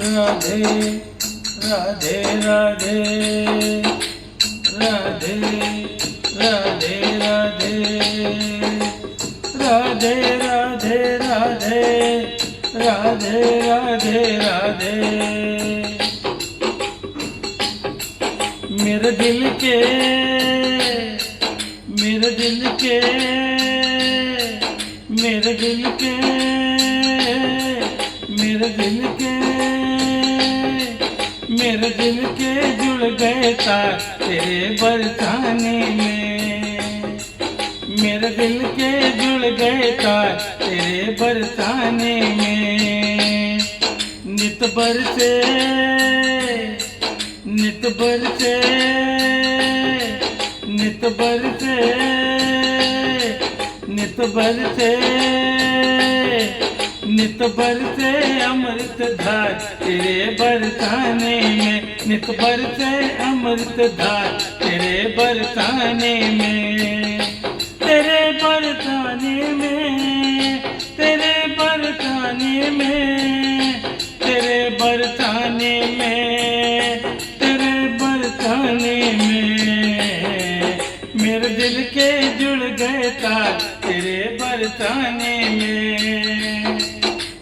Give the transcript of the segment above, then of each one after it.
राधे राधे राधे राधे राधे राधे राधे राधे राधे राधे राधे मेरे दिल के मेरे दिल के मेरे दिल के मेरे दिल के मेरे दिल के जुड़ गए तार तेरे बरसाने में। मेरे दिल के जुड़ गए तार तेरे बरसाने में। नित बरसे नित बरसे नित बरसे नित बरसे नित बरसे अमृत धार तेरे बरसाने में। नित बरसे अमृत धार तेरे बरसाने में। तेरे बरसाने में तेरे बरसाने में तेरे बरसाने में तेरे बरसाने में मेरे दिल के जुड़ गए तार तेरे बरसाने में।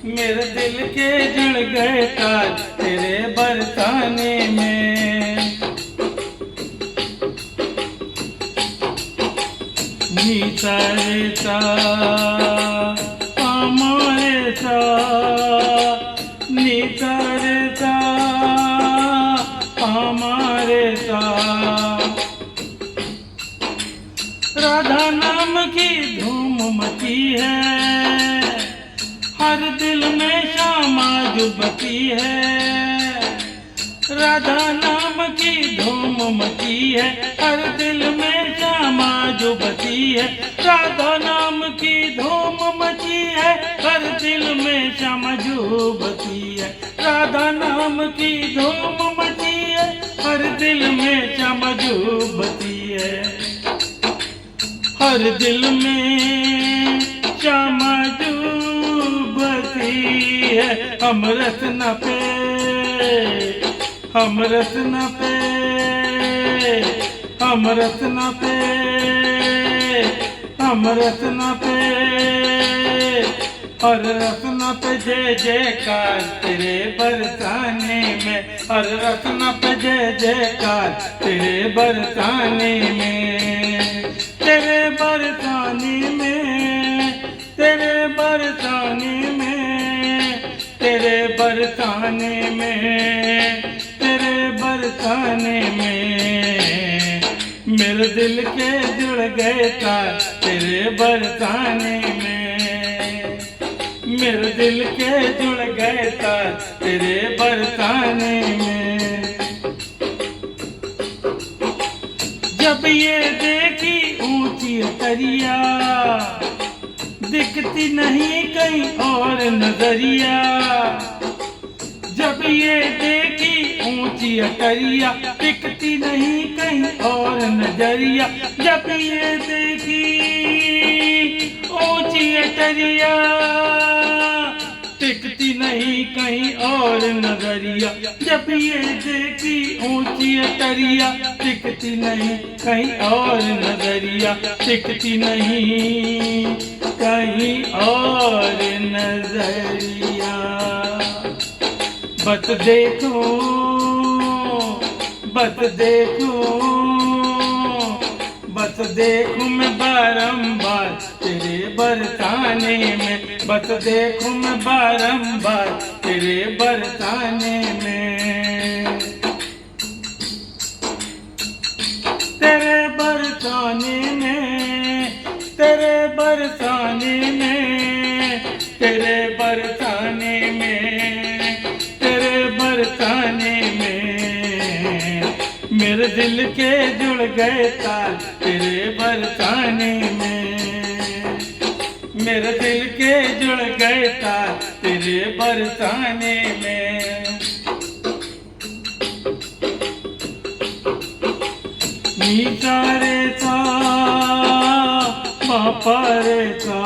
मेरे दिल के जुड़ गए तार तेरे बरसाने में। नीता रे सा हमारे सा नीता रे सा हमारे सा। राधा नाम की धूम मची है हर दिल में श्यामा जुबती है। राधा नाम की धूम मची है हर दिल में श्यामा जुबती है। राधा नाम की धूम मची है हर दिल में श्यामा जुबती है। राधा नाम की धूम मची है हर दिल में श्यामा जुबती है। हर दिल में श्यामा जुबती है। हम रत्न पे हम रत्न पे हम रत्न पे हम रत्न पे हर रत्न पे जय जयकार तेरे बरसाने में। हर रत्न पे जय जयकार तेरे बरसाने में। तेरे बरसाने में तेरे बरसाने में तेरे बरसाने में तेरे बरसाने में मेरे दिल के जुड़ गए तार तेरे बरसाने में। मेरे दिल के जुड़ गए तार तेरे बरसाने में। जब ये देखी ऊंची अटरिया दिखती नहीं कहीं और नजरिया। जब ये देखी ऊंची अटरिया दिखती नहीं कहीं और नजरिया। जब ये देखी ऊंची अटरिया दिखती नहीं कहीं और नजरिया। जब ये देखी ऊंची अटरिया दिखती नहीं कहीं और नजरिया। दिखती नहीं कहीं और नजरिया। बस देखूं बस देखूं बस देखूं मैं बारंबार तेरे बरसाने में। बस देखूं मैं बारंबार तेरे बरसाने में। तेरे बरसाने में तेरे बरसाने में तेरे बरसाने में तेरे बरसाने में मेरे दिल के जुड़ गए तार तेरे बरसाने में, मेरे दिल के जुड़ गए तार तेरे बरसाने में। नीचा रे सा पापा रे सा,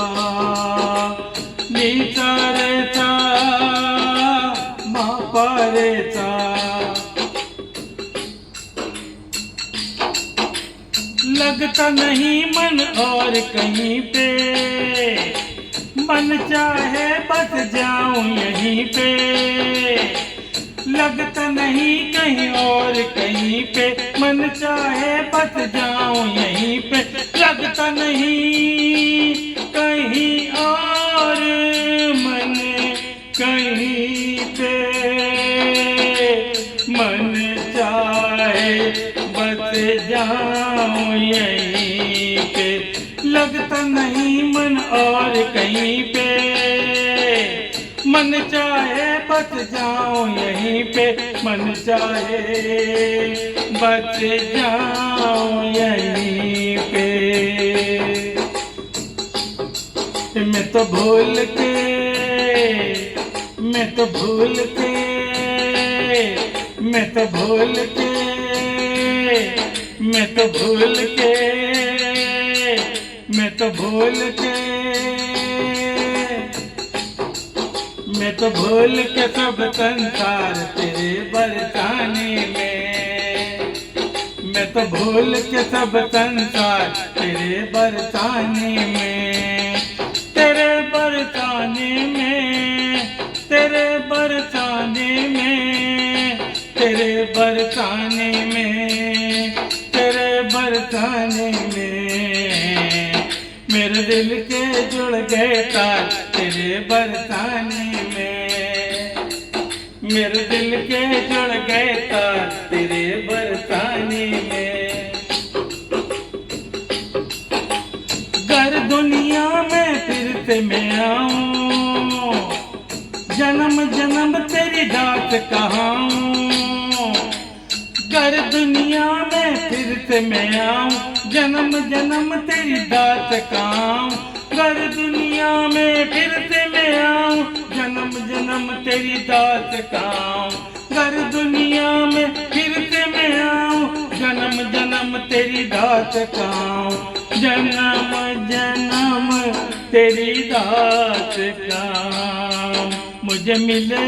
नीचा रे सा पापा रे सा। लगता नहीं मन और कहीं पे, मन चाहे बस जाऊं यहीं पे। लगता नहीं कहीं और कहीं पे, मन चाहे बस जाऊं यहीं पे। लगता नहीं कहीं और मन कहीं पे, मन चाहे बस जाऊं यहीं पे। लगता नहीं मन और कहीं पे, मन चाहे बस जाऊं यहीं पे। मन चाहे बस जाऊं यहीं पे। मैं तो भूल के, मैं तो भूल के, मैं तो भूल के, मैं तो भूल के, मैं तो भूल के, मैं तो भूल के सब संसार तेरे बरसाने में। मैं तो भूल के सब संसार तेरे बरसाने में, तेरे बरसाने में, तेरे बरसाने में, तेरे बरसाने में, तेरे बरसाने में। मेरे दिल के जुड़ गए तार तेरे बरसाने में, मेरे दिल के जुड़ गए तार तेरे बरसाने में। घर दुनिया में फिर से मैं आऊं, जन्म जन्म तेरी दात कहाऊं। घर दुनिया में फिर से मैं आऊं, जन्म जन्म तेरी दात कहाऊं। घर दुनिया में फिर से मैं आऊं, जन्म जन्म तेरी दात कहाऊं। घर दुनिया में फिर से मैं आऊं, जन्म जन्म तेरी दात कहाऊं। जन्म जन्म तेरी दात कहाऊं। मुझे मिले,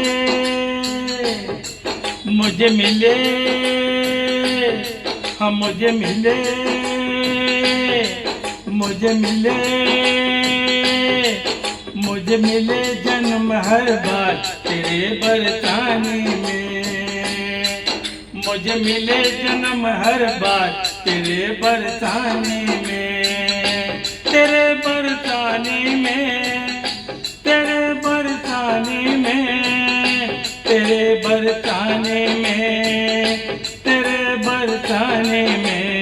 मुझे मिले, हाँ मुझे मिले, मुझे मिले, मुझे मिले जन्म हर बार तेरे बरसाने में। मुझे मिले जन्म हर बार तेरे बरसाने में, तेरे बरसाने में, तेरे बरसाने में, तेरे बरसाने में, तेरे बरसाने में,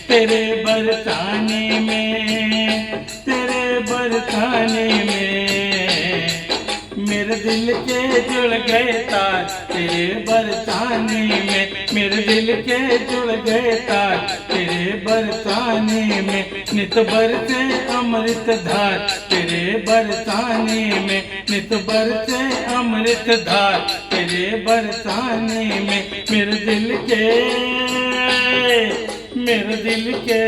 तेरे बरसाने में, तेरे बरसाने में। मेरे दिल के जुड़ गए तार तेरे बरसाने में, मेरे दिल के जुड़ गए तार तेरे बरसाने में। नित बरसे अमृत धार तेरे बरसाने में, नित बरसे अमृत धार तेरे बरसाने में। मेरे दिल के, मेरे दिल के,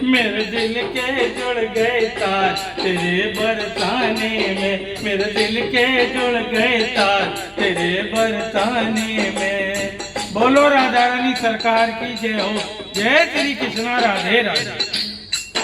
मेरे दिल के जुड़ गए तार तेरे बरसाने में, मेरे दिल के जुड़ गए तार तेरे बरसाने में। बोलो राधा रानी सरकार की जय हो। जय श्री कृष्णा, राधे राधे।